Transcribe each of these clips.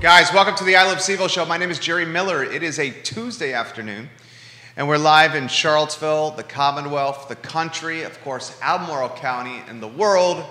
Guys, welcome to the I Love CVille Show. My name is Jerry Miller. It is a Tuesday afternoon, and we're live in Charlottesville, the Commonwealth, the country, of course, Albemarle County, and the world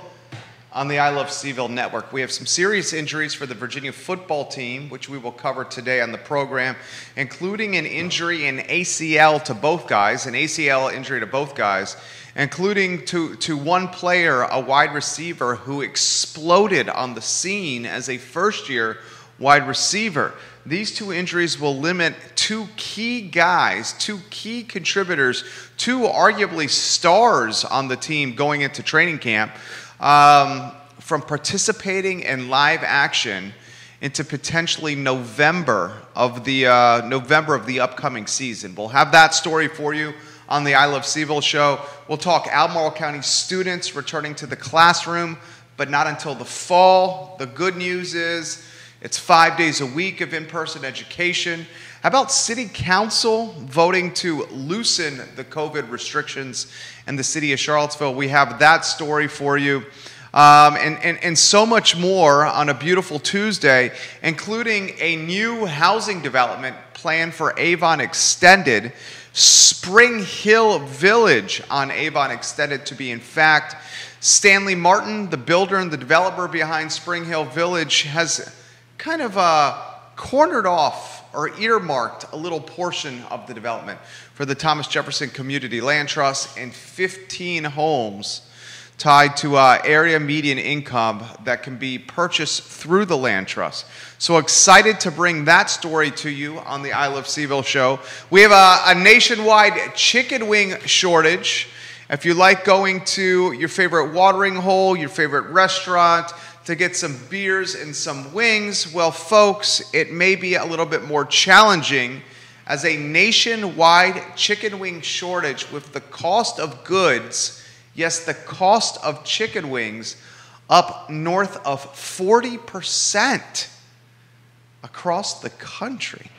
on the I Love CVille Network. We have some serious injuries for the Virginia football team, which we will cover today on the program, including an injury in ACL to both guys, an ACL injury to both guys, including to one player, a wide receiver, who exploded on the scene as a first-year wide receiver. These two injuries will limit two key guys, two key contributors, two arguably stars on the team going into training camp from participating in live action into potentially November of the upcoming season. We'll have that story for you on the I Love CVille Show. We'll talk Albemarle County students returning to the classroom, but not until the fall. The good news is it's 5 days a week of in-person education. How about City Council voting to loosen the COVID restrictions in the city of Charlottesville? We have that story for you. And so much more on a beautiful Tuesday, including a new housing development plan for Avon Extended, Spring Hill Village on Avon Extended to be in fact. Stanley Martin, the builder and the developer behind Spring Hill Village, has kind of cornered off or earmarked a little portion of the development for the Thomas Jefferson Community Land Trust and 15 homes tied to area median income that can be purchased through the land trust. So excited to bring that story to you on the I Love CVille Show. We have a nationwide chicken wing shortage. If you like going to your favorite watering hole, your favorite restaurant, to get some beers and some wings, well, folks, it may be a little bit more challenging as a nationwide chicken wing shortage with the cost of goods, yes, the cost of chicken wings up north of 40% across the country.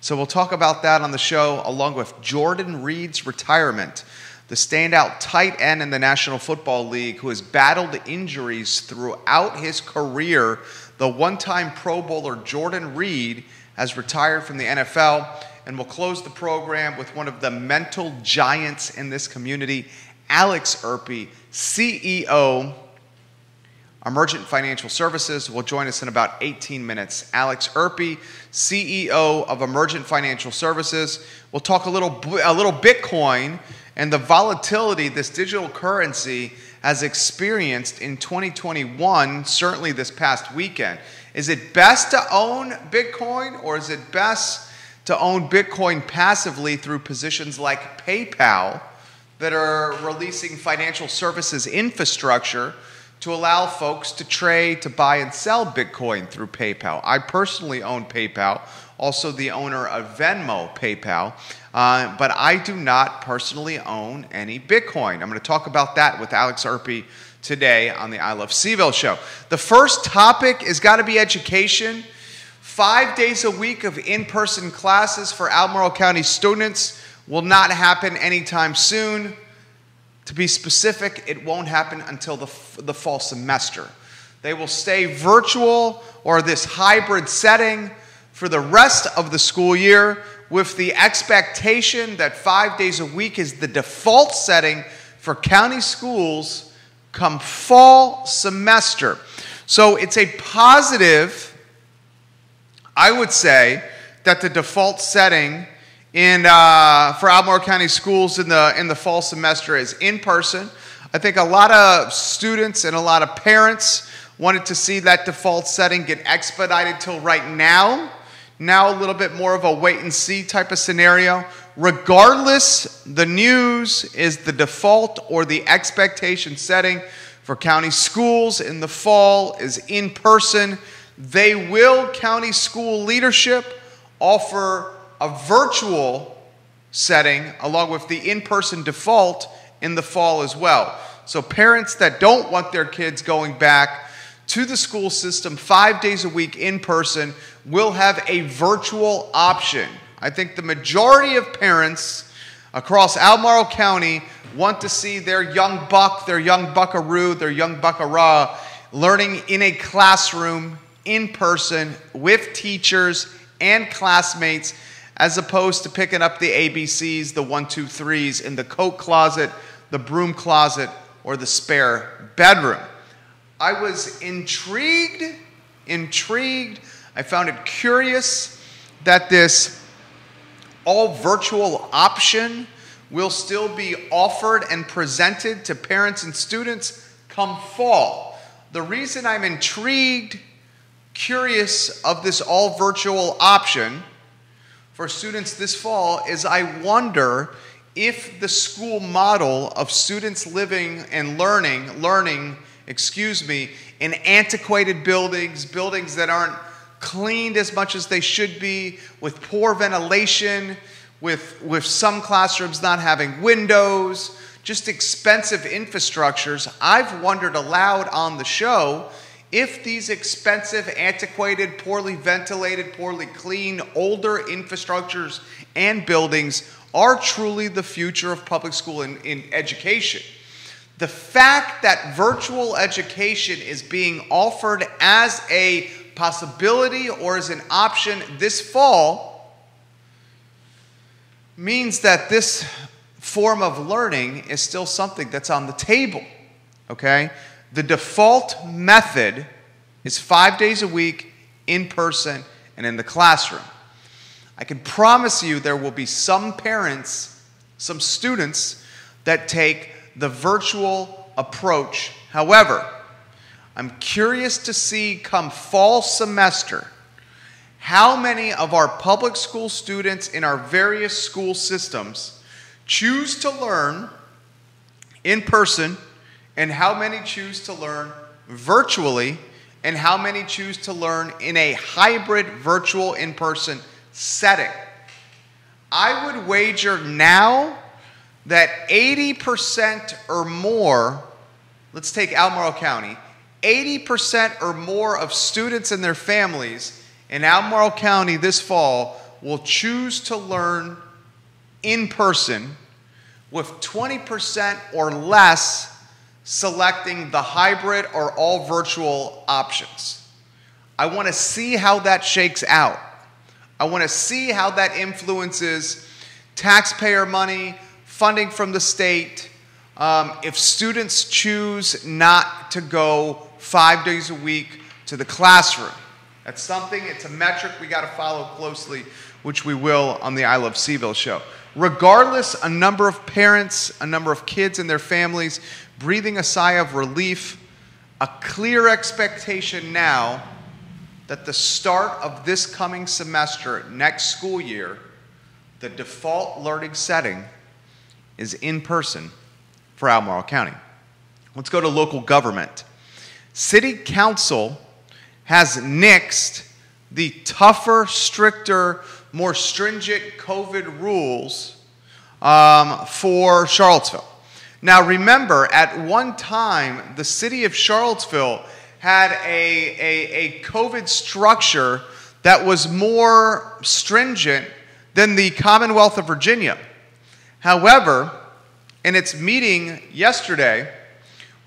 So we'll talk about that on the show, along with Jordan Reed's retirement, the standout tight end in the National Football League who has battled injuries throughout his career. The one-time Pro Bowler Jordan Reed has retired from the NFL, and we'll close the program with one of the mental giants in this community, Alex Urpí, CEO, Emergent Financial Services, will join us in about 18 minutes. Alex Urpí, CEO of Emergent Financial Services. We'll talk a little Bitcoin and the volatility this digital currency has experienced in 2021, certainly this past weekend. Is it best to own Bitcoin, or is it best to own Bitcoin passively through positions like PayPal that are releasing financial services infrastructure to allow folks to trade, to buy and sell Bitcoin through PayPal? I personally own PayPal, also the owner of Venmo PayPal, but I do not personally own any Bitcoin. I'm going to talk about that with Alex Urpí today on the I Love CVille Show. The first topic has got to be education. 5 days a week of in-person classes for Albemarle County students will not happen anytime soon. To be specific, it won't happen until the fall semester. They will stay virtual or this hybrid setting for the rest of the school year, with the expectation that 5 days a week is the default setting for county schools come fall semester. So it's a positive, I would say, that the default setting for Albemarle County schools in the fall semester is in person. I think a lot of students and a lot of parents wanted to see that default setting get expedited till right now. Now a little bit more of a wait and see type of scenario. Regardless, the news is the default or the expectation setting for county schools in the fall is in person. They will, county school leadership, offer a virtual setting along with the in-person default in the fall as well. So parents that don't want their kids going back to the school system 5 days a week in person will have a virtual option. I think the majority of parents across Albemarle County want to see their young buck, their young buckaroo, their young buckarah learning in a classroom in person with teachers and classmates, as opposed to picking up the ABCs, the 1, 2, 3s in the coat closet, the broom closet, or the spare bedroom. I was intrigued. I found it curious that this all virtual option will still be offered and presented to parents and students come fall. The reason I'm intrigued, curious of this all virtual option for students this fall is I wonder if the school model of students living and learning in antiquated buildings that aren't cleaned as much as they should be, with poor ventilation, with some classrooms not having windows, just expensive infrastructures. I've wondered aloud on the show if these expensive, antiquated, poorly ventilated, poorly clean, older infrastructures and buildings are truly the future of public school in education. The fact that virtual education is being offered as a possibility or as an option this fall means that this form of learning is still something that's on the table, okay? The default method is 5 days a week in person and in the classroom. I can promise you there will be some parents, some students that take the virtual approach. However, I'm curious to see come fall semester how many of our public school students in our various school systems choose to learn in person and how many choose to learn virtually and how many choose to learn in a hybrid virtual in-person setting. I would wager now that 80% or more, let's take Albemarle County, 80% or more of students and their families in Albemarle County this fall will choose to learn in person, with 20% or less selecting the hybrid or all virtual options. I want to see how that shakes out. I want to see how that influences taxpayer money, funding from the state, if students choose not to go 5 days a week to the classroom. That's something, it's a metric we got to follow closely, which we will on the I Love CVille show. Regardless, a number of parents, a number of kids and their families breathing a sigh of relief, a clear expectation now that the start of this coming semester, next school year, the default learning setting is in person for Albemarle County. Let's go to local government. City Council has nixed the tougher, stricter, more stringent COVID rules for Charlottesville. Now remember, at one time, the city of Charlottesville had a COVID structure that was more stringent than the Commonwealth of Virginia. However, in its meeting yesterday,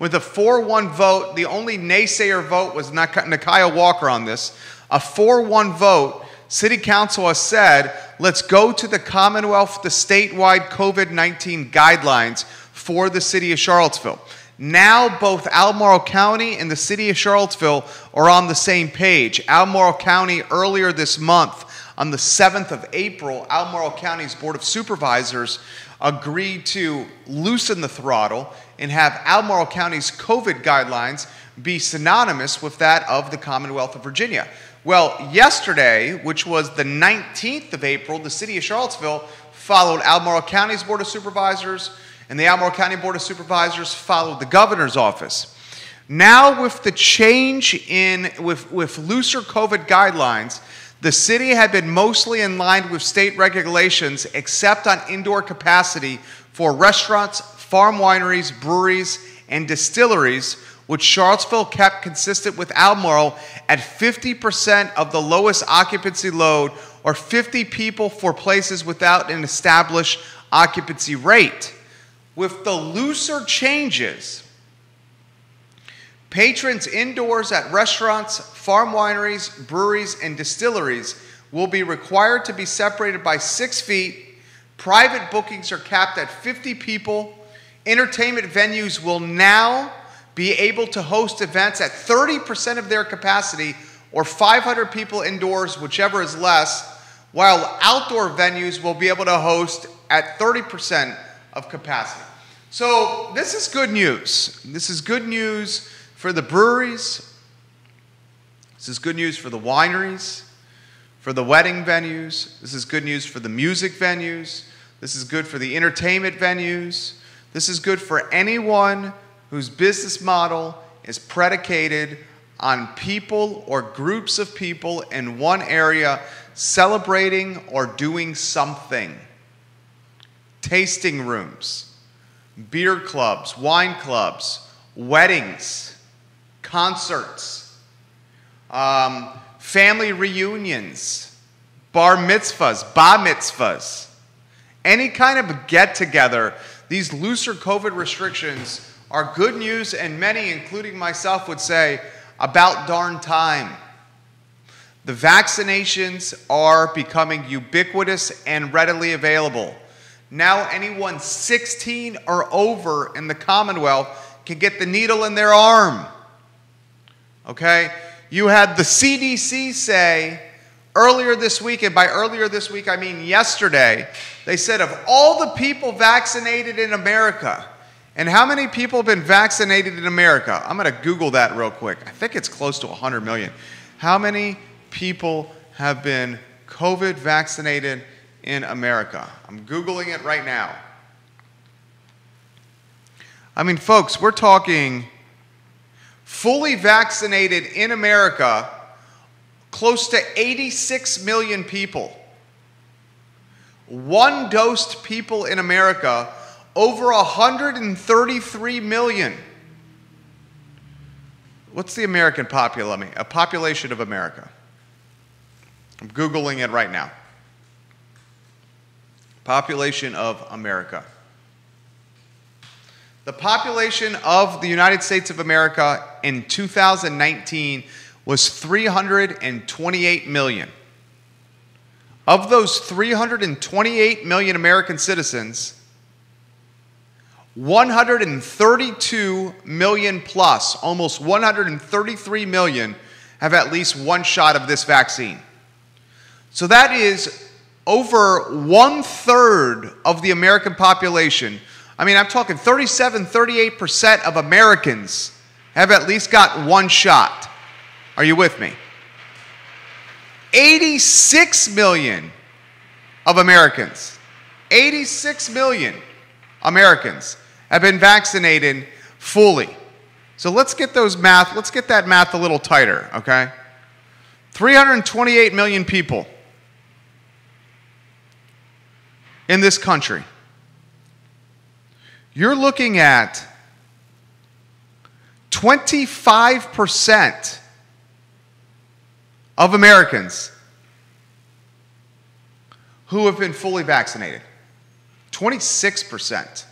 with a 4-1 vote, the only naysayer vote was Nikiah Walker on this, a 4-1 vote, City Council has said, let's go to the Commonwealth, the statewide COVID-19 guidelines for the city of Charlottesville. Now both Albemarle County and the city of Charlottesville are on the same page. Albemarle County earlier this month, on the 7th of April, Albemarle County's Board of Supervisors agreed to loosen the throttle and have Albemarle County's COVID guidelines be synonymous with that of the Commonwealth of Virginia. Well, yesterday, which was the 19th of April, the city of Charlottesville followed Albemarle County's Board of Supervisors, and the Albemarle County Board of Supervisors followed the governor's office. Now with the change with looser COVID guidelines, the city had been mostly in line with state regulations except on indoor capacity for restaurants, farm wineries, breweries, and distilleries, which Charlottesville kept consistent with Albemarle at 50% of the lowest occupancy load, or 50 people for places without an established occupancy rate. With the looser changes, Patrons indoors at restaurants, farm wineries, breweries, and distilleries will be required to be separated by 6 feet. Private bookings are capped at 50 people. Entertainment venues will now be able to host events at 30% of their capacity or 500 people indoors, whichever is less, while outdoor venues will be able to host at 30% of capacity. So this is good news. This is good news for the breweries. This is good news for the wineries, for the wedding venues. This is good news for the music venues. This is good for the entertainment venues. This is good for anyone whose business model is predicated on people or groups of people in one area celebrating or doing something. Tasting rooms, beer clubs, wine clubs, weddings, concerts, family reunions, bar mitzvahs, bat mitzvahs, any kind of get-together. These looser COVID restrictions are good news, and many, including myself, would say, about darn time. The vaccinations are becoming ubiquitous and readily available. Now anyone 16 or over in the Commonwealth can get the needle in their arm. Okay? You had the CDC say earlier this week, and by earlier this week I mean yesterday, they said of all the people vaccinated in America, and how many people have been vaccinated in America? I'm going to Google that real quick. I think it's close to 100 million. How many people have been COVID vaccinated in America? I'm Googling it right now. I mean, folks, we're talking fully vaccinated in America, close to 86 million people. One-dosed people in America, over 133 million. What's the American population of America? I'm Googling it right now. Population of America. The population of the United States of America in 2019 was 328 million. Of those 328 million American citizens, 132 million plus, almost 133 million, have at least one shot of this vaccine. So that is over 1/3 of the American population. I mean, I'm talking 37-38% of Americans have at least got one shot. Are you with me? 86 million of Americans, 86 million Americans have been vaccinated fully. So let's get that math a little tighter, okay? 328 million people in this country. You're looking at 25% of Americans who have been fully vaccinated. 26%.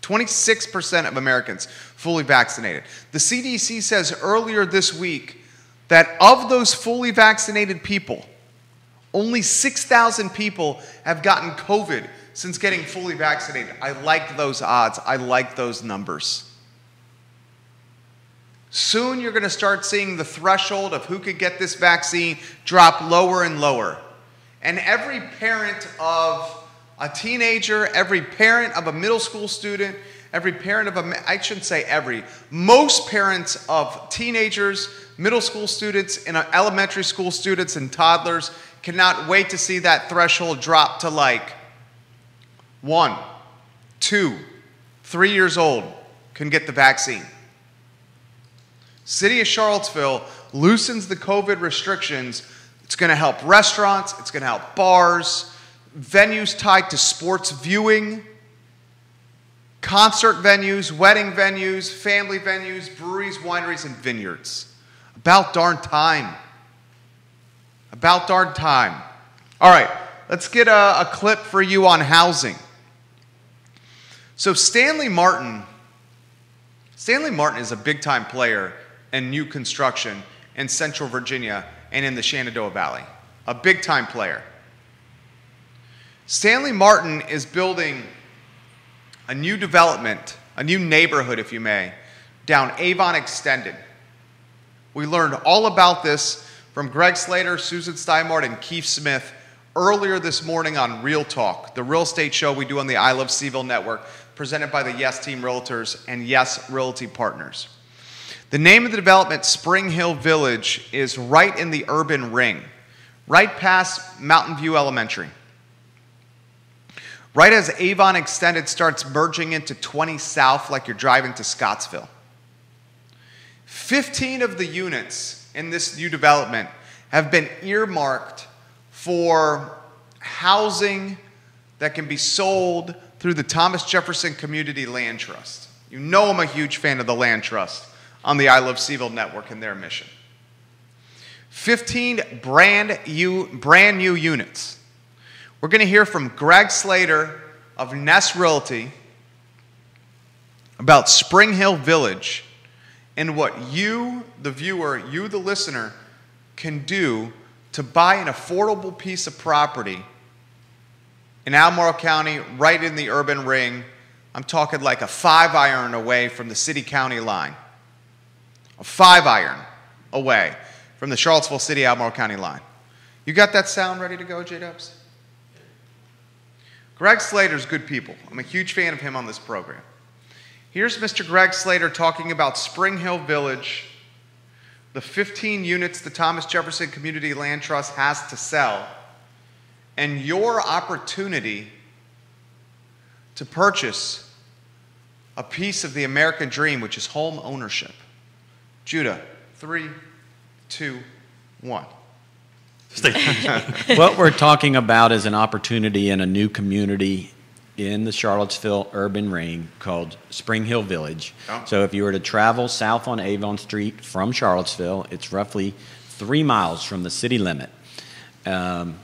26% of Americans fully vaccinated. The CDC says earlier this week that of those fully vaccinated people, only 6,000 people have gotten COVID since getting fully vaccinated. I like those odds. I like those numbers. Soon you're going to start seeing the threshold of who could get this vaccine drop lower and lower. And every parent of a teenager, every parent of a middle school student, every parent of I shouldn't say every, most parents of teenagers, middle school students, and elementary school students and toddlers cannot wait to see that threshold drop to like 1, 2, 3 years old can get the vaccine. City of Charlottesville loosens the COVID restrictions. It's going to help restaurants. It's going to help bars, venues tied to sports viewing, concert venues, wedding venues, family venues, breweries, wineries, and vineyards. About darn time. About darn time. All right, let's get a clip for you on housing. So Stanley Martin Stanley Martin is a big-time player in new construction in Central Virginia and in the Shenandoah Valley. A big-time player. Stanley Martin is building a new development, a new neighborhood, if you may, down Avon Extended. We learned all about this from Greg Slater, Susan Steinmart, and Keith Smith earlier this morning on Real Talk, the real estate show we do on the I Love CVille Network, presented by the Yes Team Realtors and Yes Realty Partners. The name of the development, Spring Hill Village, is right in the urban ring, right past Mountain View Elementary. Right as Avon Extended starts merging into 20 South like you're driving to Scottsville. 15 of the units in this new development have been earmarked for housing that can be sold through the Thomas Jefferson Community Land Trust. You know I'm a huge fan of the Land Trust on the I Love CVille Network and their mission. 15 brand new units. We're going to hear from Greg Slater of Ness Realty about Spring Hill Village and what you, the viewer, you, the listener, can do to buy an affordable piece of property in Albemarle County, right in the urban ring. I'm talking like a 5-iron away from the city-county line. A 5-iron away from the Charlottesville City, Albemarle County line. You got that sound ready to go, J-Dubs? Greg Slater's good people. I'm a huge fan of him on this program. Here's Mr. Greg Slater talking about Spring Hill Village, the 15 units the Thomas Jefferson Community Land Trust has to sell, and your opportunity to purchase a piece of the American dream, which is home ownership. Judah, 3, 2, 1. What we're talking about is an opportunity in a new community in the Charlottesville urban ring called Spring Hill Village. Oh. So if you were to travel south on Avon Street from Charlottesville, it's roughly 3 miles from the city limit.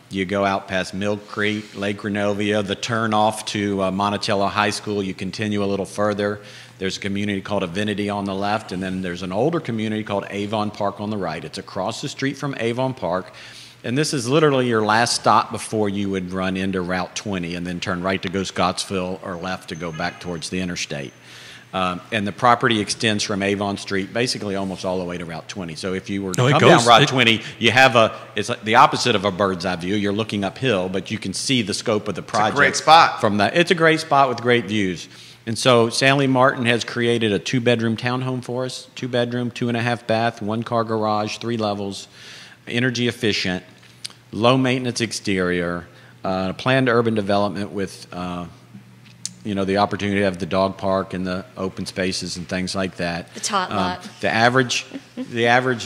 You go out past Mill Creek, Lake Renovia, the turn off to Monticello High School. You continue a little further. There's a community called Avinity on the left, and then there's an older community called Avon Park on the right. It's across the street from Avon Park. And this is literally your last stop before you would run into Route 20 and then turn right to go Scottsville or left to go back towards the interstate. And the property extends from Avon Street basically almost all the way to Route 20. So if you were to come down Route 20, you have it's like the opposite of a bird's eye view. You're looking uphill, but you can see the scope of the project. It's a great spot. From that. It's a great spot with great views. And so Stanley Martin has created a 2-bedroom townhome for us. 2-bedroom, 2.5 bath, 1-car garage, 3 levels, energy efficient, low maintenance exterior, planned urban development with the opportunity to have the dog park and the open spaces and things like that. The tot lot. The average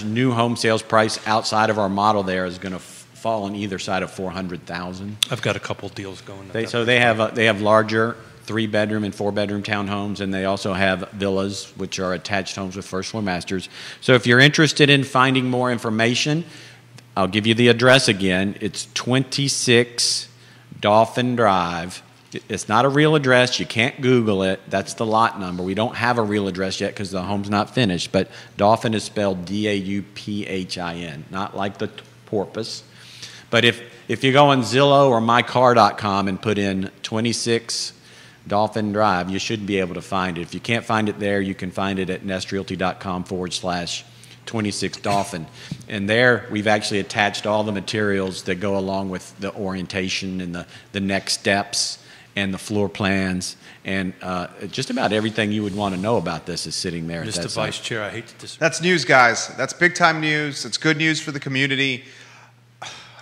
new home sales price outside of our model there is going to fall on either side of $400,000. I've got a couple deals going. They have larger 3-bedroom and 4-bedroom townhomes, and they also have villas, which are attached homes with first floor masters. So if you're interested in finding more information, I'll give you the address again. It's 26 Dolphin Drive. It's not a real address. You can't Google it. That's the lot number. We don't have a real address yet because the home's not finished. But Dolphin is spelled D-A-U-P-H-I-N, not like the porpoise. But if you go on Zillow or mycar.com and put in 26 Dolphin Drive, you should be able to find it. If you can't find it there, you can find it at nestrealty.com/26 Dolphin. And there we've actually attached all the materials that go along with the orientation and the next steps and the floor plans, and just about everything you would want to know about this is sitting there. Mr. Vice Chair, I hate to disagree. That's news, guys. That's big-time news. It's good news for the community.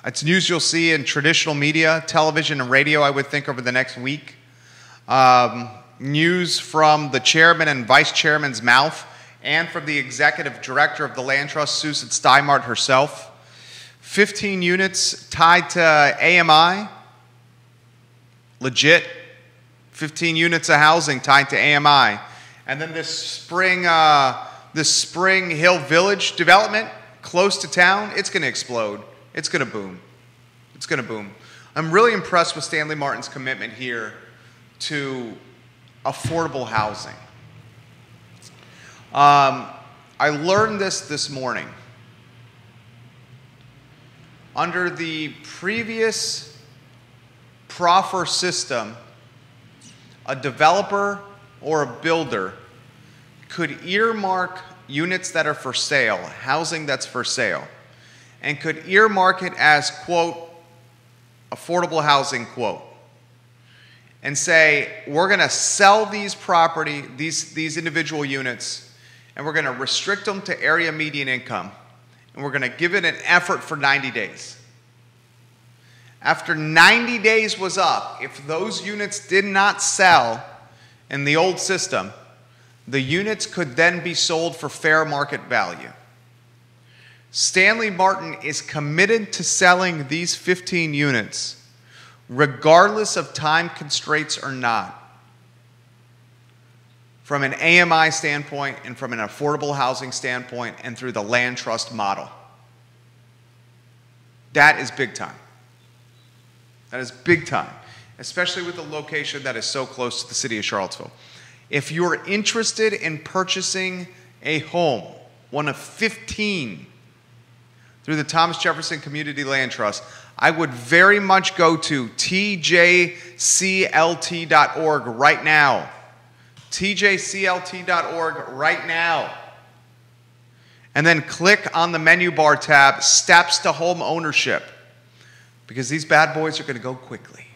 It's news you'll see in traditional media, television and radio, I would think, over the next week. News from the chairman and vice chairman's mouth and from the executive director of the Land Trust, Susan Steinmart herself. 15 units tied to AMI. Legit. 15 units of housing tied to AMI. And then this Spring Hill Village development close to town, it's going to explode. It's going to boom. It's going to boom. I'm really impressed with Stanley Martin's commitment here to affordable housing. I learned this morning. Under the previous proffer system, a developer or a builder could earmark units that are for sale, housing that's for sale, and could earmark it as, quote, affordable housing, quote, and say, we're going to sell these these individual units, and we're going to restrict them to area median income, and we're going to give it an effort for 90 days. After 90 days was up, if those units did not sell in the old system, the units could then be sold for fair market value. Stanley Martin is committed to selling these 15 units, regardless of time constraints or not, from an AMI standpoint and from an affordable housing standpoint and through the land trust model. That is big time. That is big time, especially with the location that is so close to the city of Charlottesville. If you're interested in purchasing a home, one of 15 through the Thomas Jefferson Community Land Trust, I would very much go to tjclt.org right now. tjclt.org right now. And then click on the menu bar tab, Steps to Home Ownership, because these bad boys are going to go quickly.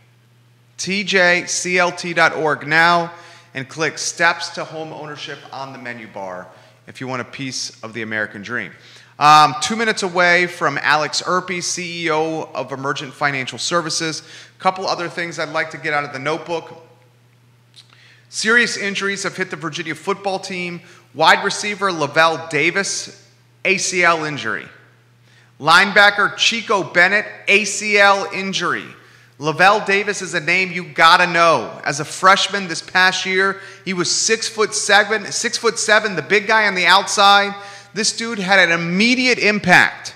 tjclt.org now, and click Steps to Home Ownership on the menu bar if you want a piece of the American dream. 2 minutes away from Alex Urpí, CEO of Emergent Financial Services. A couple other things I'd like to get out of the notebook. Serious injuries have hit the Virginia football team. Wide receiver Lavel Davis, ACL injury. Linebacker Chico Bennett, ACL injury. Lavel Davis is a name you gotta know. As a freshman this past year, he was 6'7", the big guy on the outside. This dude had an immediate impact.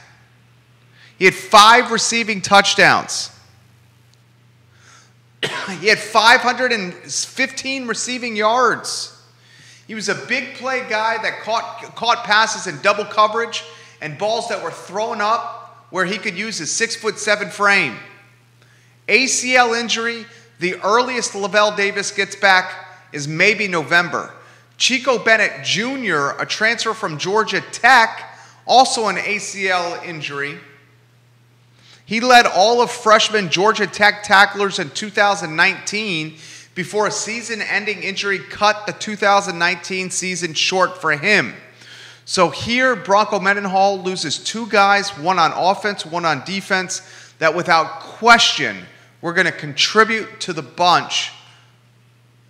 He had 5 receiving touchdowns. He had 515 receiving yards. He was a big play guy that caught passes in double coverage and balls that were thrown up where he could use his 6'7" frame. ACL injury, the earliest Lavel Davis gets back is maybe November. Chico Bennett Jr., a transfer from Georgia Tech, also an ACL injury. He led all of freshman Georgia Tech tacklers in 2019 before a season-ending injury cut the 2019 season short for him. So here, Bronco Mendenhall loses 2 guys, one on offense, one on defense, that without question we're going to contribute to the bunch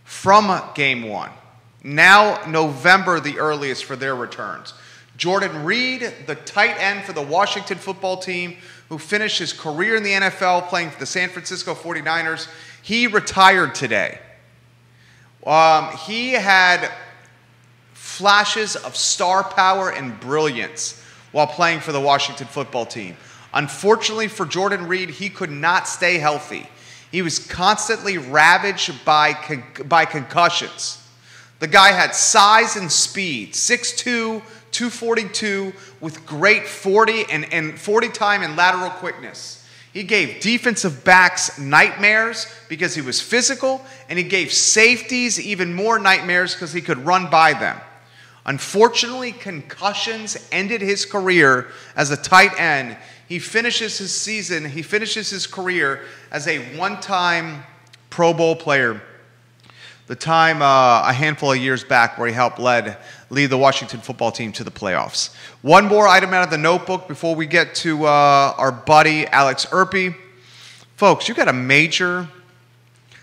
from game 1. Now November the earliest for their returns. Jordan Reed, the tight end for the Washington football team, who finished his career in the NFL playing for the San Francisco 49ers, he retired today. He had flashes of star power and brilliance while playing for the Washington football team. Unfortunately for Jordan Reed, he could not stay healthy. He was constantly ravaged by concussions. The guy had size and speed, 6'2", 242, with great 40 time and lateral quickness. He gave defensive backs nightmares because he was physical, and he gave safeties even more nightmares because he could run by them. Unfortunately, concussions ended his career as a tight end. He finishes his career as a one-time Pro Bowl player. The time a handful of years back where he helped lead the Washington football team to the playoffs. One more item out of the notebook before we get to our buddy Alex Urpí. Folks, you got a major,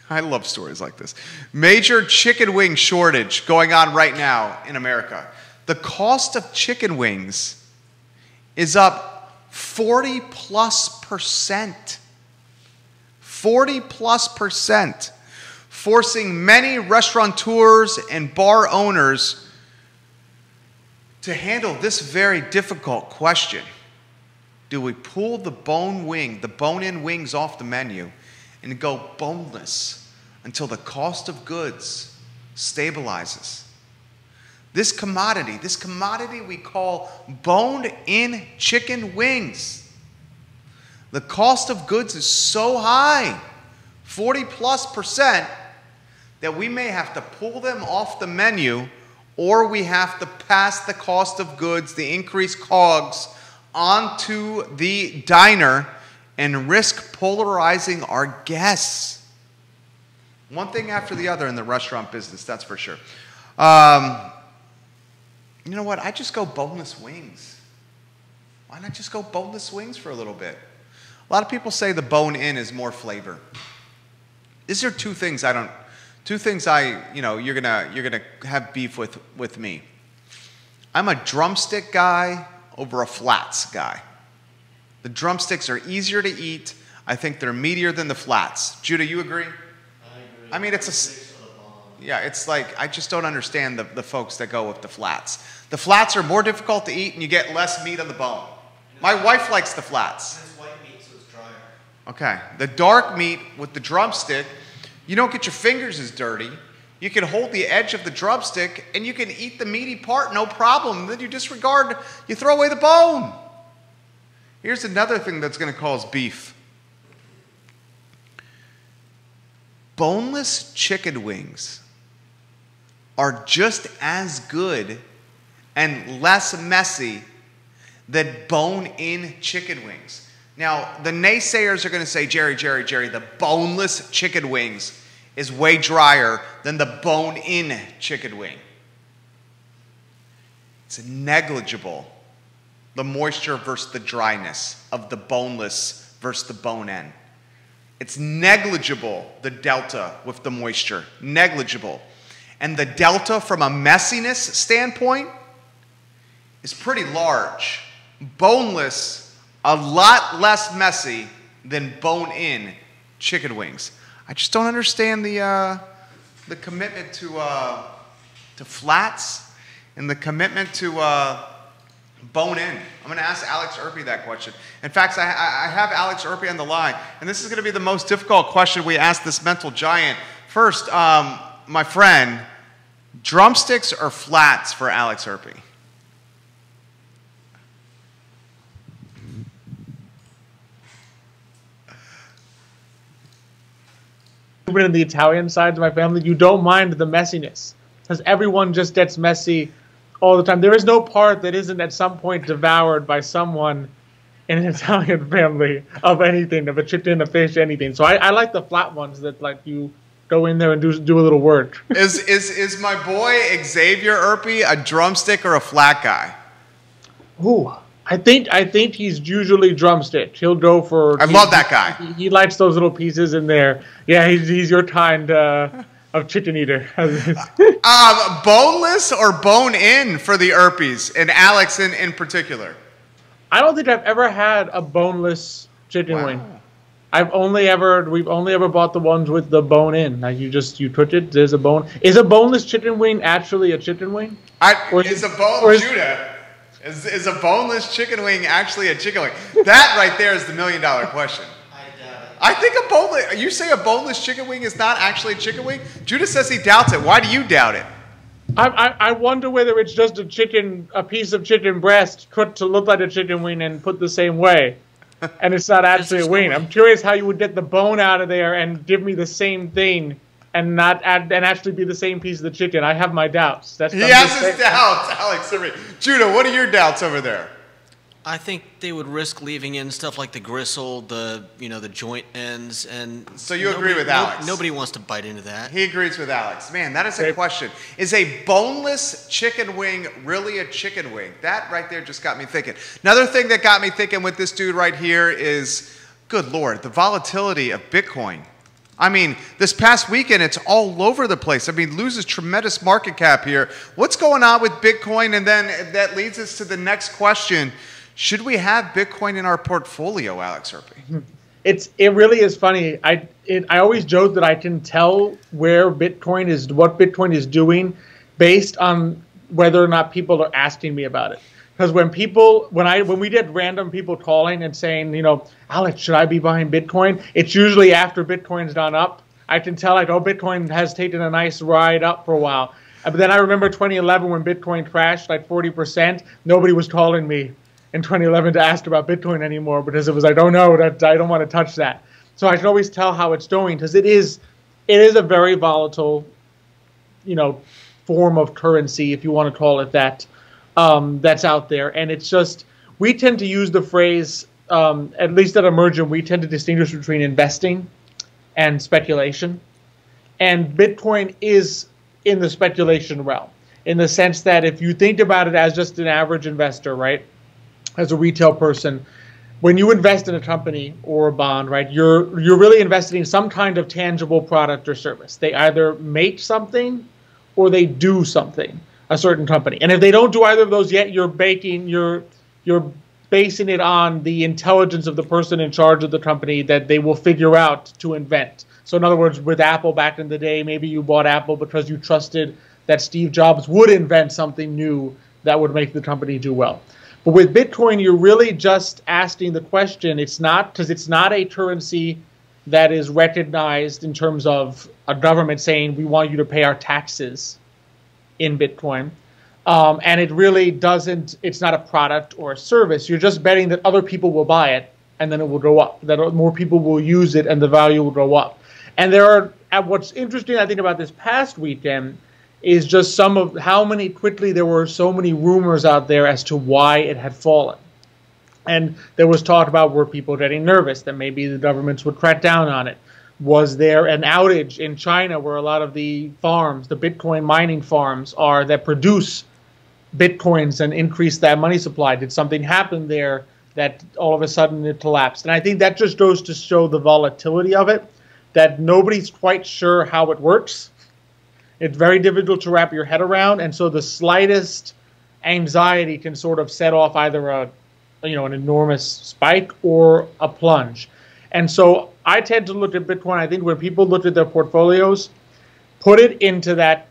I love stories like this, major chicken wing shortage going on right now in America. The cost of chicken wings is up 40+%. 40+%. Forcing many restaurateurs and bar owners to handle this very difficult question. Do we pull the bone-in wings off the menu and go boneless until the cost of goods stabilizes? This commodity we call boned-in chicken wings. The cost of goods is so high, 40+%, that we may have to pull them off the menu, or we have to pass the cost of goods, the increased COGS, onto the diner and risk polarizing our guests. One thing after the other in the restaurant business, that's for sure. You know what? I just go boneless wings. Why not just go boneless wings for a little bit? A lot of people say the bone-in is more flavor. These are two things you're gonna have beef with me. I'm a drumstick guy over a flats guy. The drumsticks are easier to eat. I think they're meatier than the flats. Judah, you agree? I agree. I mean, it's like, I just don't understand the folks that go with the flats. The flats are more difficult to eat and you get less meat on the bone. My wife likes the flats. It's white meat, so it's drier. Okay. The dark meat with the drumstick, you don't get your fingers as dirty. You can hold the edge of the drumstick and you can eat the meaty part, no problem. Then you throw away the bone. Here's another thing that's going to cause beef. Boneless chicken wings are just as good and less messy than bone-in chicken wings. Now, the naysayers are going to say, Jerry, the boneless chicken wings is way drier than the bone-in chicken wing. It's negligible, the moisture versus the dryness of the boneless versus the bone-in. It's negligible, the delta with the moisture. Negligible. And the delta from a messiness standpoint is pretty large. Boneless, a lot less messy than bone-in chicken wings. I just don't understand the commitment to flats and the commitment to bone-in. I'm going to ask Alex Urpí that question. In fact, I have Alex Urpí on the line, and this is going to be the most difficult question we ask this mental giant. First, my friend, drumsticks or flats for Alex Urpí? In the Italian side of my family, you don't mind the messiness because everyone just gets messy all the time. There is no part that isn't at some point devoured by someone in an Italian family of anything, of a chicken, a fish, anything. So I like the flat ones that like you go in there and do a little work. Is my boy Xavier Urpí a drumstick or a flat guy? Ooh, I think he's usually drumstick. He'll go for. I love that guy. He likes those little pieces in there. Yeah, he's your kind of chicken eater. Boneless or bone-in for the Urpís, and Alex in particular? I don't think I've ever had a boneless chicken wing. We've only ever bought the ones with the bone in. Like you put it. There's a bone. Is a boneless chicken wing actually a chicken wing? Is a boneless chicken wing actually a chicken wing? That right there is the $1 million question. I doubt it. I think you say a boneless chicken wing is not actually a chicken wing? Judah says he doubts it. Why do you doubt it? I wonder whether it's just a piece of chicken breast cut to look like a chicken wing and put the same way, and it's not actually a wing. I'm curious how you would get the bone out of there and give me the same thing and actually be the same piece of the chicken. I have my doubts. He has his doubts, Alex. Judah, what are your doubts over there? I think they would risk leaving in stuff like the gristle, the joint ends, and so you agree with Alex? Nobody wants to bite into that. He agrees with Alex. Man, that is a question. Is a boneless chicken wing really a chicken wing? That right there just got me thinking. Another thing that got me thinking with this dude right here is, good Lord, the volatility of Bitcoin. I mean, this past weekend, it's all over the place. I mean, loses tremendous market cap here. What's going on with Bitcoin? And then that leads us to the next question. Should we have Bitcoin in our portfolio, Alex Urpí? It really is funny. I always joke that I can tell what Bitcoin is doing based on whether or not people are asking me about it. Because when we get random people calling and saying, Alex, should I be buying Bitcoin? It's usually after Bitcoin's gone up. I can tell Bitcoin has taken a nice ride up for a while. But then I remember 2011 when Bitcoin crashed like 40%. Nobody was calling me in 2011 to ask about Bitcoin anymore because it was like, oh no, that I don't want to touch that. So I can always tell how it's doing because it is a very volatile, form of currency, if you want to call it that, that's out there. And it's just, we tend to use the phrase, at least at Emergent, we tend to distinguish between investing and speculation. And Bitcoin is in the speculation realm, in the sense that if you think about it as just an average investor, right, as a retail person, when you invest in a company or a bond, right, you're really investing in some kind of tangible product or service. They either make something or they do something, a certain company. And if they don't do either of those yet, you're basing it on the intelligence of the person in charge of the company that they will figure out to invent. So in other words, with Apple back in the day, maybe you bought Apple because you trusted that Steve Jobs would invent something new that would make the company do well. But with Bitcoin, you're really just asking the question. It's not, because it's not a currency that is recognized in terms of a government saying we want you to pay our taxes in Bitcoin. And it really doesn't, it's not a product or a service. You're just betting that other people will buy it and then it will go up, that more people will use it and the value will go up. And what's interesting, I think, about this past weekend is just some of how quickly there were so many rumors out there as to why it had fallen. And there was talk about, were people getting nervous that maybe the governments would crack down on it? Was there an outage in China where a lot of the farms, the Bitcoin mining farms, are that produce Bitcoins and increase that money supply? Did something happen there that all of a sudden it collapsed? And I think that just goes to show the volatility of it, that nobody's quite sure how it works. It's very difficult to wrap your head around, and so the slightest anxiety can sort of set off either an enormous spike or a plunge. And so I tend to look at Bitcoin, I think when people look at their portfolios, put it into that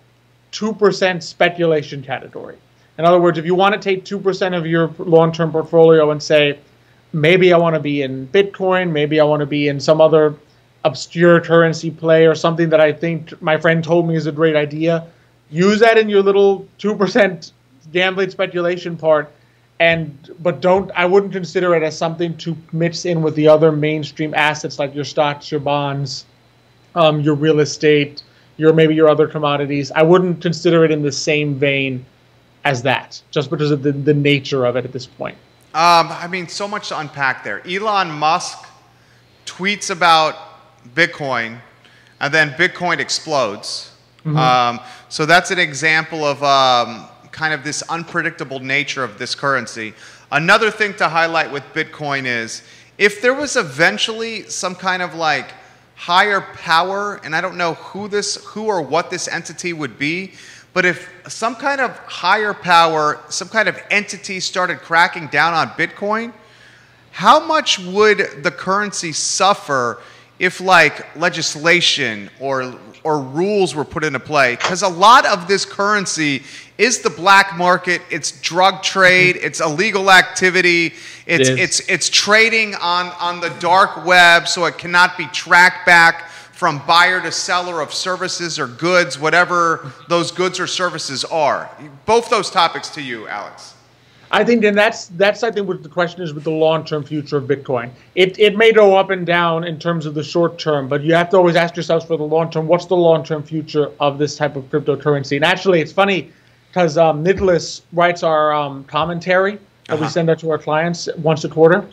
2% speculation category. In other words, if you want to take 2% of your long-term portfolio and say, maybe I want to be in Bitcoin, maybe I want to be in some other obscure currency play or something that I think my friend told me is a great idea, use that in your little 2% gambling speculation part, but I wouldn't consider it as something to mix in with the other mainstream assets like your stocks, your bonds, your real estate, maybe your other commodities. I wouldn't consider it in the same vein as that, just because of the nature of it at this point. So much to unpack there. Elon Musk tweets about Bitcoin, and then Bitcoin explodes. Mm-hmm. So that's an example of kind of this unpredictable nature of this currency. Another thing to highlight with Bitcoin is if there was eventually some kind of like higher power, and I don't know who or what this entity would be, but if some kind of higher power, some kind of entity started cracking down on Bitcoin, how much would the currency suffer if like legislation or rules were put into play? Because a lot of this currency is the black market, it's drug trade, it's illegal activity, it's trading on the dark web, so it cannot be tracked back from buyer to seller of services or goods, whatever those goods or services are. Both those topics to you, Alex. I think, and that's I think what the question is with the long-term future of Bitcoin. It may go up and down in terms of the short term, but you have to always ask yourselves for the long term, what's the long-term future of this type of cryptocurrency? And actually, it's funny because Nicholas writes our commentary that we send out to our clients once a quarter.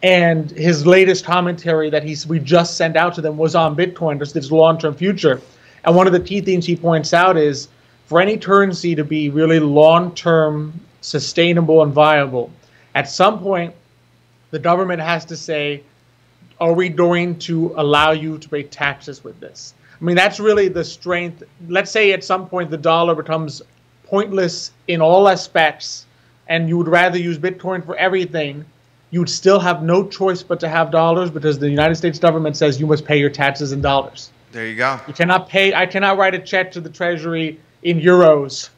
And his latest commentary that we just sent out to them was on Bitcoin, just its long-term future. And one of the key things he points out is for any currency to be really long-term, sustainable, and viable, at some point, the government has to say, are we going to allow you to pay taxes with this? I mean, that's really the strength. Let's say at some point the dollar becomes pointless in all aspects, and you would rather use Bitcoin for everything. You would still have no choice but to have dollars because the United States government says you must pay your taxes in dollars. There you go. You cannot pay. I cannot write a check to the Treasury in euros.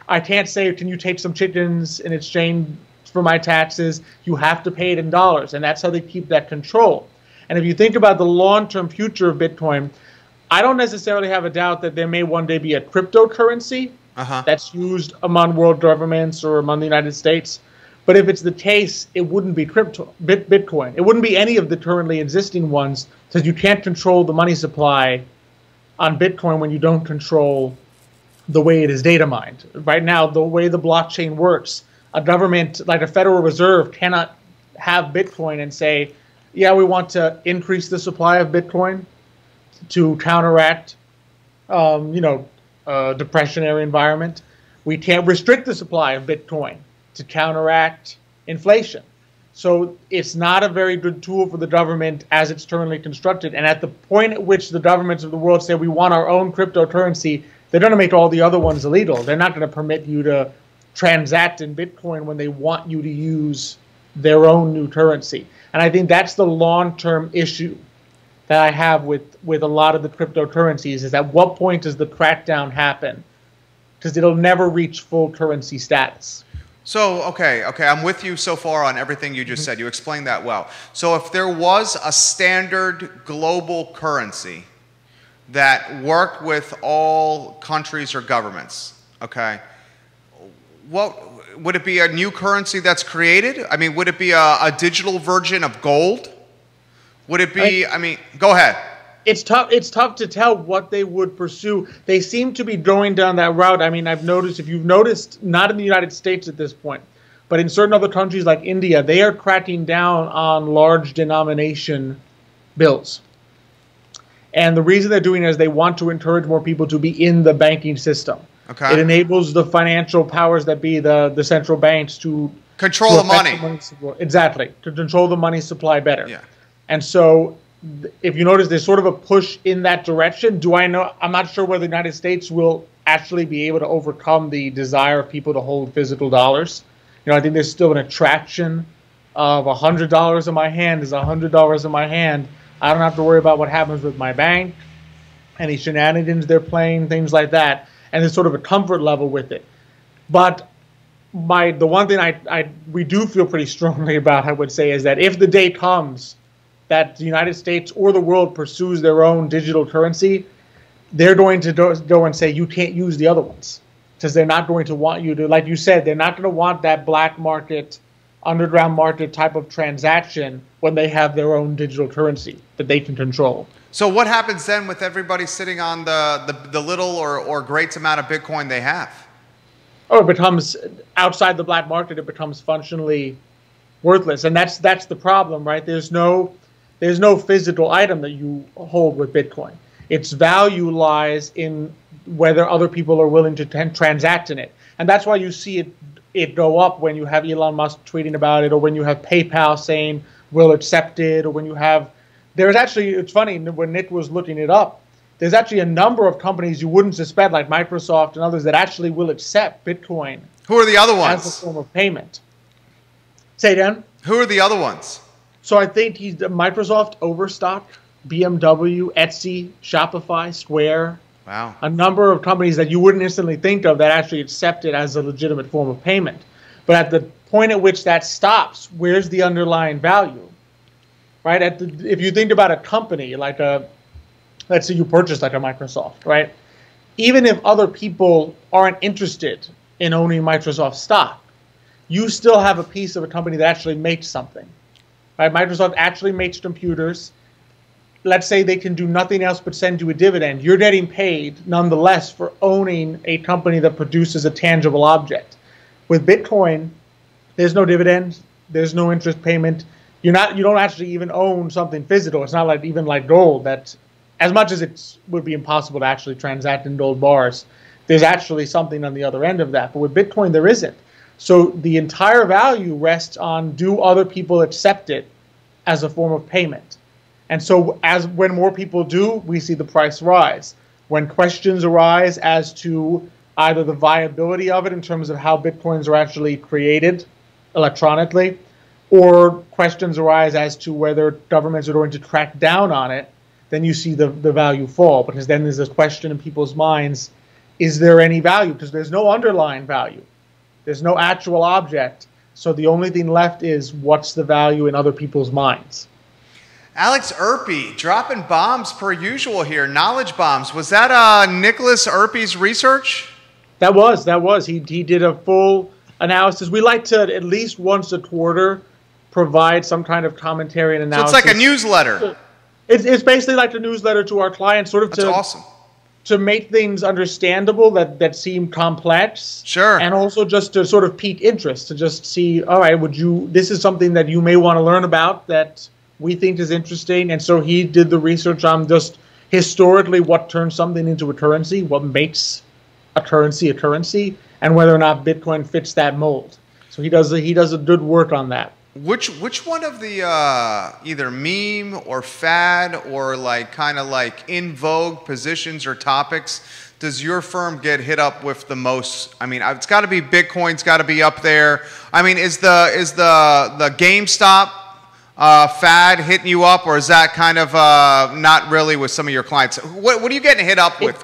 I can't say, can you take some chickens in exchange for my taxes? You have to pay it in dollars, and that's how they keep that control. And if you think about the long-term future of Bitcoin, I don't necessarily have a doubt that there may one day be a cryptocurrency that's used among world governments or among the United States. But if it's the case, it wouldn't be Bitcoin. It wouldn't be any of the currently existing ones, because you can't control the money supply on Bitcoin when you don't control the way it is data mined. Right now, the way the blockchain works, a government like a Federal Reserve cannot have Bitcoin and say, yeah, we want to increase the supply of Bitcoin to counteract, depressionary environment. We can't restrict the supply of Bitcoin to counteract inflation. So it's not a very good tool for the government as it's currently constructed. And at the point at which the governments of the world say we want our own cryptocurrency, they're going to make all the other ones illegal. They're not going to permit you to transact in Bitcoin when they want you to use their own new currency. And I think that's the long-term issue that I have with a lot of the cryptocurrencies, is at what point does the crackdown happen? Because it'll never reach full currency status. So, okay, I'm with you so far on everything you just said. You explained that well. So if there was a standard global currency that worked with all countries or governments, okay, what would it be, a new currency that's created? I mean, would it be a digital version of gold? Would it be, go ahead. It's tough to tell what they would pursue. They seem to be going down that route. I mean, I've noticed, if you've noticed, not in the United States at this point, but in certain other countries like India, they are cracking down on large denomination bills. And the reason they're doing it is they want to encourage more people to be in the banking system. Okay. It enables the financial powers that be, the central banks, to control the money. Exactly, to control the money supply better. Yeah. And so, if you notice, there's sort of a push in that direction. I'm not sure whether the United States will actually be able to overcome the desire of people to hold physical dollars. I think there's still an attraction of $100 in my hand is $100 in my hand. I don't have to worry about what happens with my bank, any shenanigans they're playing, things like that. And there's sort of a comfort level with it. But the one thing we do feel pretty strongly about, I would say, is that if the day comes that the United States or the world pursues their own digital currency, they're going to go and say, you can't use the other ones. Because they're not going to want you to, like you said, they're not going to want that black market, underground market type of transaction when they have their own digital currency that they can control. So what happens then with everybody sitting on the little or great amount of Bitcoin they have? Oh, it becomes, outside the black market, it becomes functionally worthless. And that's the problem, right? There's no physical item that you hold with Bitcoin. Its value lies in whether other people are willing to transact in it. And that's why you see it go up when you have Elon Musk tweeting about it, or when you have PayPal saying we'll accept it, or when you have, there's actually, it's funny, when Nick was looking it up, there's actually a number of companies you wouldn't suspect, like Microsoft and others, that actually will accept Bitcoin. Who are the other ones? As a form of payment. Say again? Who are the other ones? So I think Microsoft, Overstock, BMW, Etsy, Shopify, Square. Wow. A number of companies that you wouldn't instantly think of that actually accept it as a legitimate form of payment. But at the point at which that stops, where's the underlying value? Right? If you think about a company like let's say you purchase like a Microsoft, right? Even if other people aren't interested in owning Microsoft stock, you still have a piece of a company that actually makes something. Right? Microsoft actually makes computers. Let's say they can do nothing else but send you a dividend. You're getting paid nonetheless for owning a company that produces a tangible object. With Bitcoin, there's no dividend, there's no interest payment. You don't actually even own something physical. It's not even like gold, that as much as it would be impossible to actually transact in gold bars, there's actually something on the other end of that. But with Bitcoin, there isn't. So the entire value rests on, do other people accept it as a form of payment? And so when more people do, we see the price rise. When questions arise as to either the viability of it in terms of how Bitcoins are actually created electronically, or questions arise as to whether governments are going to crack down on it, then you see the value fall. Because then there's this question in people's minds, is there any value? Because there's no underlying value. There's no actual object. So the only thing left is, what's the value in other people's minds? Alex Urpí, dropping bombs per usual here. Knowledge bombs. Was that Nicholas Urpí's research? That was. He did a full analysis. We like to, at least once a quarter, provide some kind of commentary and analysis. So it's like a newsletter. It's basically like a newsletter to our clients, sort of That's awesome. To make things understandable that seem complex. Sure. And also just to sort of pique interest, to just see, all right, this is something that you may want to learn about that we think is interesting. And so he did the research on just historically what turns something into a currency, what makes a currency, and whether or not Bitcoin fits that mold. So he does a good work on that. Which one of the either meme or fad or like kind of like in vogue positions or topics does your firm get hit up with the most? I mean, it's got to be Bitcoin's got to be up there. I mean, is the GameStop fad hitting you up, or is that kind of not really with some of your clients? What are you getting hit up with?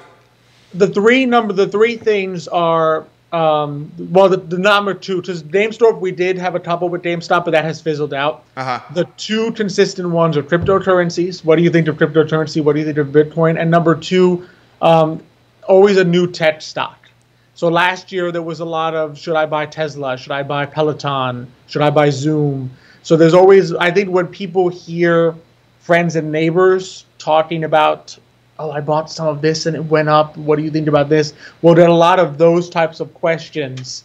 The three things are. The number two, just GameStop, we did have a couple with GameStop, but that has fizzled out. The two consistent ones are cryptocurrencies. What do you think of cryptocurrency? What do you think of Bitcoin? And number two, always a new tech stock. So last year there was a lot of, should I buy Tesla? Should I buy Peloton? Should I buy Zoom? So there's always, I think when people hear friends and neighbors talking about, oh, I bought some of this and it went up. What do you think about this? Well, there are a lot of those types of questions.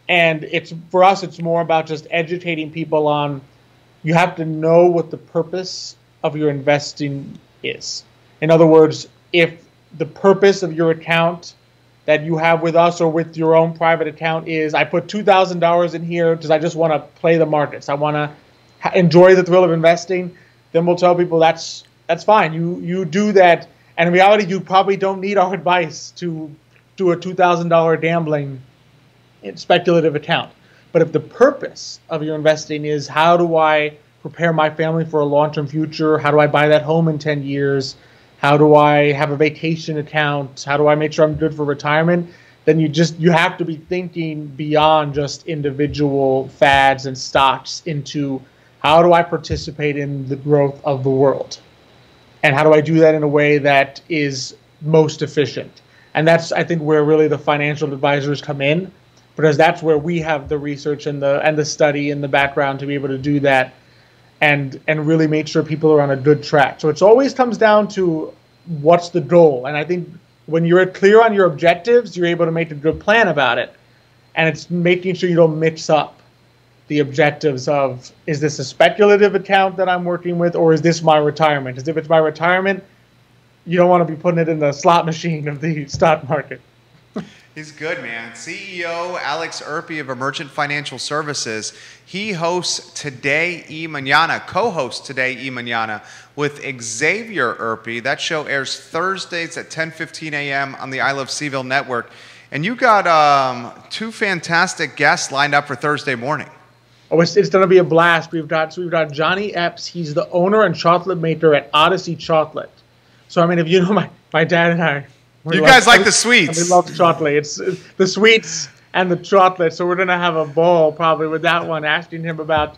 And for us, it's more about just educating people on, you have to know what the purpose of your investing is. In other words, if the purpose of your account that you have with us or with your own private account is, I put $2,000 in here because I just want to play the markets, I want to enjoy the thrill of investing, then we'll tell people that's fine. You do that. And in reality, you probably don't need our advice to do a $2,000 gambling speculative account. But if the purpose of your investing is, how do I prepare my family for a long-term future? How do I buy that home in 10 years? How do I have a vacation account? How do I make sure I'm good for retirement? Then you have to be thinking beyond just individual fads and stocks into, how do I participate in the growth of the world? And how do I do that in a way that is most efficient? And that's, I think, where really the financial advisors come in, because that's where we have the research and the study and the background to be able to do that and really make sure people are on a good track. So it always comes down to what's the goal. And I think when you're clear on your objectives, you're able to make a good plan about it. And it's making sure you don't mix up the objectives of, is this a speculative account that I'm working with, or is this my retirement? Because if it's my retirement, you don't want to be putting it in the slot machine of the stock market. He's good, man. CEO Alex Urpí of Emergent Financial Services. He hosts Today y Mañana, co-hosts Today y Mañana with Xavier Urpí. That show airs Thursdays at 10:15 a.m. on the I Love CVille Network. And you got two fantastic guests lined up for Thursday morning. Oh, it's going to be a blast. We've got Johnny Epps. He's the owner and chocolate maker at Odyssey Chocolate. So, I mean, if you know my dad and I. You guys like the sweets. We love chocolate. It's the sweets and the chocolate. So we're going to have a ball probably with that one, asking him about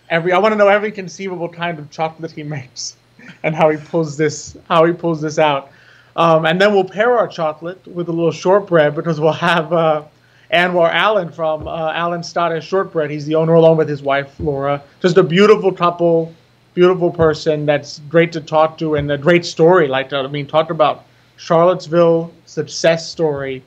I want to know every conceivable kind of chocolate he makes and how he pulls this out. And then we'll pair our chocolate with a little shortbread, because we'll have Anwar Allen from Allen Scottish Shortbread. He's the owner along with his wife, Laura. Just a beautiful couple, beautiful person that's great to talk to, and a great story. Talk about Charlottesville success story,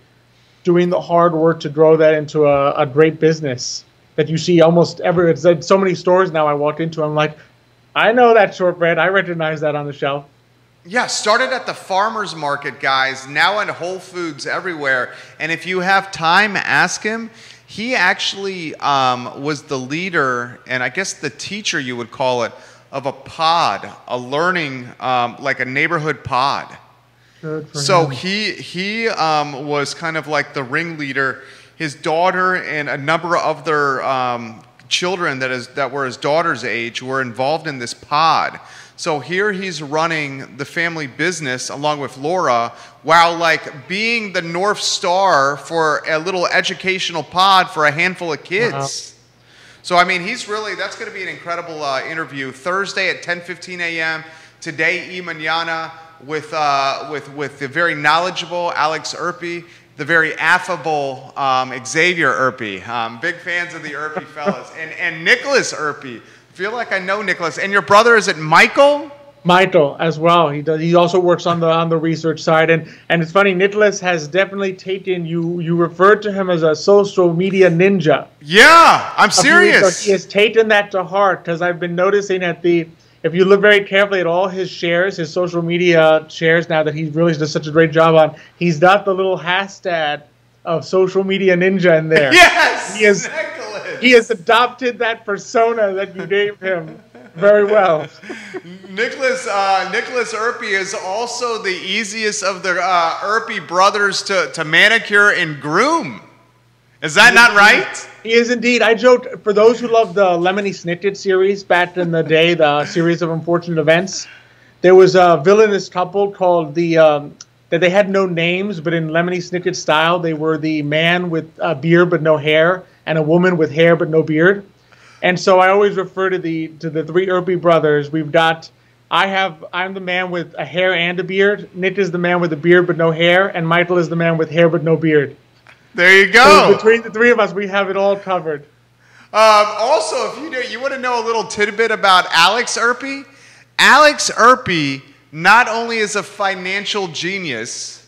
doing the hard work to grow that into a great business that you see almost everywhere. It's like so many stores now I walk into, I'm like, I know that shortbread. I recognize that on the shelf. Yeah, started at the farmer's market, guys, now in Whole Foods everywhere. And if you have time, ask him. He actually was the leader, and I guess the teacher, you would call it, of a pod, a learning, like a neighborhood pod. So he was kind of like the ringleader. His daughter and a number of other children that were his daughter's age were involved in this pod. So here he's running the family business along with Laura, while like being the North Star for a little educational pod for a handful of kids. Wow. So, I mean, that's going to be an incredible interview. Thursday at 10:15 a.m. Today, y mañana, with the very knowledgeable Alex Urpí, the very affable Xavier Urpí. Big fans of the Urpí fellas. And Nicholas Urpí. I feel like I know Nicholas. And your brother, is it Michael? Michael as well. He also works on the research side, and it's funny. Nicholas has definitely taken you referred to him as a social media ninja. Yeah, I'm serious. He has taken that to heart, because I've been noticing if you look very carefully at all his shares, his social media shares, now that he really does such a great job on, he's got the little hashtag of social media ninja in there. Yes, Nicholas. He has adopted that persona that you gave him very well. Nicholas Urpí is also the easiest of the Urpí brothers to manicure and groom. Is that not right? He is indeed. I joked, for those who love the Lemony Snicket series back in the day, the series of unfortunate events, there was a villainous couple called that they had no names, but in Lemony Snicket style, they were the man with a beard but no hair, and a woman with hair but no beard. And so I always refer to the three Urpí brothers. We've got, I'm the man with a hair and a beard. Nick is the man with a beard but no hair, and Michael is the man with hair but no beard. There you go. So between the three of us, we have it all covered. Also, if you want to know a little tidbit about Alex Urpí, Alex Urpí not only is a financial genius,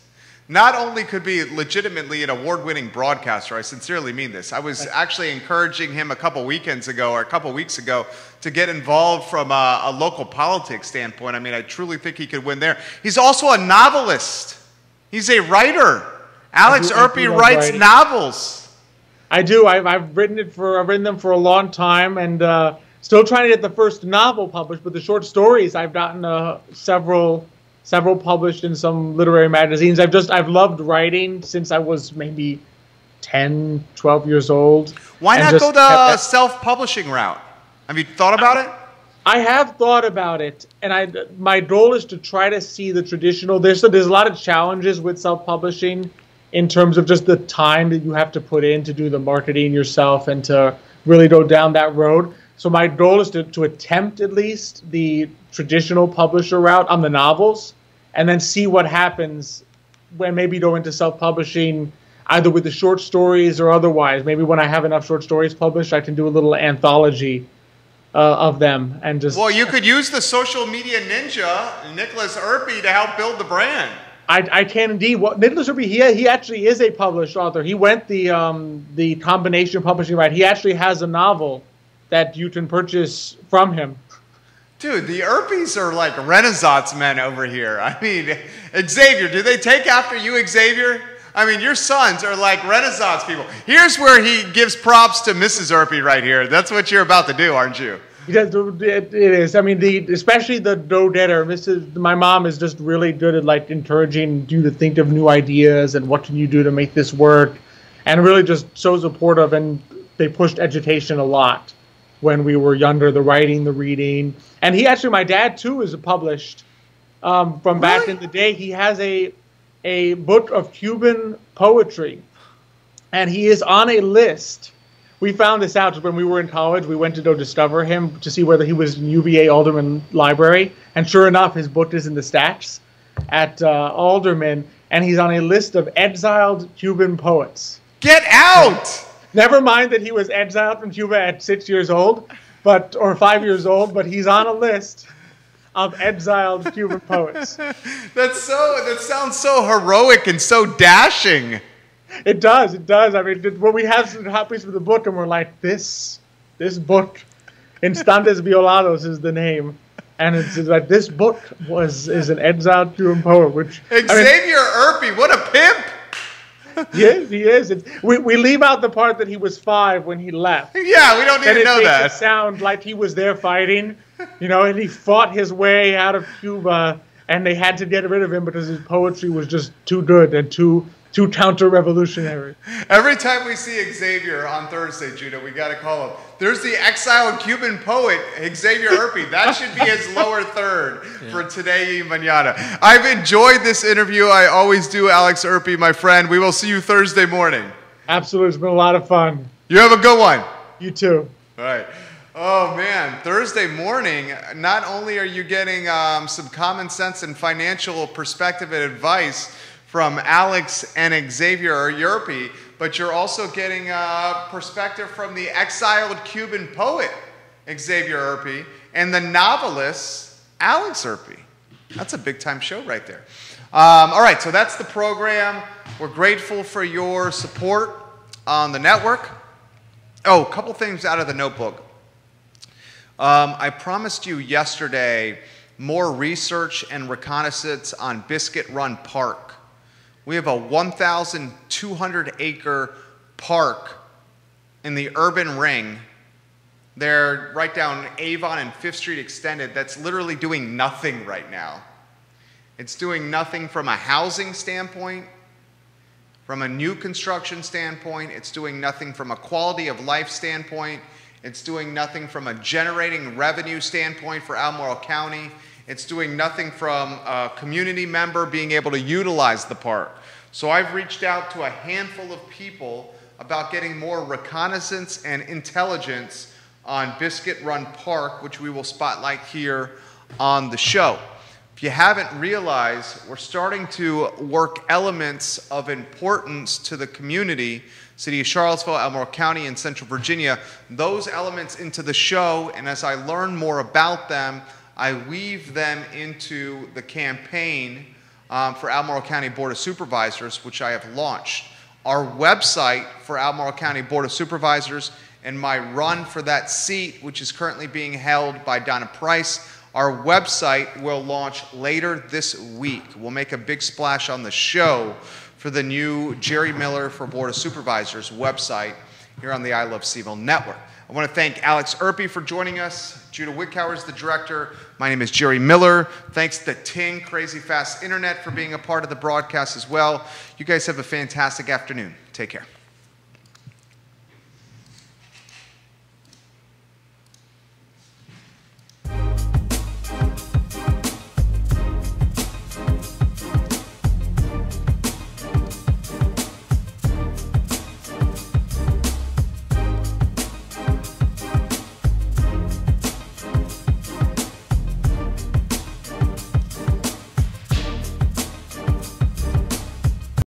not only could be legitimately an award-winning broadcaster. I sincerely mean this. I was actually encouraging him a couple weeks ago to get involved from a local politics standpoint. I mean, I truly think he could win there. He's also a novelist. He's a writer. Alex Urpí writes novels. I do. I've written them for a long time, and still trying to get the first novel published. But the short stories, I've gotten several published in some literary magazines. I've loved writing since I was maybe 10, 12 years old. Why not go the self-publishing route? Have you thought about it? I have thought about it, and my goal is to try to see the traditional. There's a lot of challenges with self-publishing in terms of just the time that you have to put in to do the marketing yourself and to really go down that road. So my goal is to attempt at least the traditional publisher route on the novels, and then see what happens when maybe go into self-publishing, either with the short stories or otherwise. Maybe when I have enough short stories published, I can do a little anthology of them and just. Well, you could use the social media ninja, Nicholas Urpí, to help build the brand. I can indeed. Well, Nicholas Urpí, he actually is a published author. He went the combination publishing right. He actually has a novel that you can purchase from him. Dude, the Urpís are like Renaissance men over here. I mean, Xavier, do they take after you, Xavier? I mean, your sons are like Renaissance people. Here's where he gives props to Mrs. Urpí right here. That's what you're about to do, aren't you? It is. I mean, especially the go-getter. My mom is just really good at like encouraging you to think of new ideas and what can you do to make this work, and really just so supportive. And they pushed education a lot when we were younger, the writing, the reading. And my dad too is published from back in the day. He has a book of Cuban poetry, and he is on a list. We found this out when we were in college. We went to go discover him to see whether he was in UVA Alderman Library, and sure enough, his book is in the stacks at Alderman, and he's on a list of exiled Cuban poets. Get out! Never mind that he was exiled from Cuba at 6 years old, or 5 years old, but he's on a list of exiled Cuban poets. That sounds so heroic and so dashing. It does. I mean, when we have some copies of the book, and we're like, this book, Instantes Violados is the name, and it's like this book is an exiled Cuban poet. Which Xavier Urpí, what a pimp! Yes, he is. We leave out the part that he was 5 when he left. Yeah, we don't need to know that. It makes it sound like he was there fighting, and he fought his way out of Cuba, and they had to get rid of him because his poetry was just too good and too counter-revolutionary. Every time we see Xavier on Thursday, Judah, we got to call him. There's the exiled Cuban poet, Xavier Urpí. That should be his lower third for today y mañana. I've enjoyed this interview. I always do, Alex Urpí, my friend. We will see you Thursday morning. Absolutely. It's been a lot of fun. You have a good one. You too. All right. Oh man, Thursday morning, not only are you getting some common sense and financial perspective and advice from Alex and Xavier or Urpí, but you're also getting perspective from the exiled Cuban poet, Xavier Urpí, and the novelist, Alex Urpí. That's a big time show right there. All right, so that's the program. We're grateful for your support on the network. Oh, a couple things out of the notebook. I promised you yesterday more research and reconnaissance on Biscuit Run Park. We have a 1,200-acre park in the urban ring. They're right down Avon and 5th Street Extended. That's literally doing nothing right now. It's doing nothing from a housing standpoint, from a new construction standpoint. It's doing nothing from a quality of life standpoint. It's doing nothing from a generating revenue standpoint for Albemarle County. It's doing nothing from a community member being able to utilize the park. So I've reached out to a handful of people about getting more reconnaissance and intelligence on Biscuit Run Park, which we will spotlight here on the show. If you haven't realized, we're starting to work elements of importance to the community, City of Charlottesville, Albemarle County, and Central Virginia, those elements into the show, and as I learn more about them, I weave them into the campaign for Albemarle County Board of Supervisors, which I have launched. Our website for Albemarle County Board of Supervisors and my run for that seat, which is currently being held by Donna Price, our website will launch later this week. We'll make a big splash on the show for the new Jerry Miller for Board of Supervisors website here on the I Love CVille Network. I want to thank Alex Urpí for joining us. Judah Wickhauer is the director. My name is Jerry Miller. Thanks to Ting, Crazy Fast Internet, for being a part of the broadcast as well. You guys have a fantastic afternoon. Take care.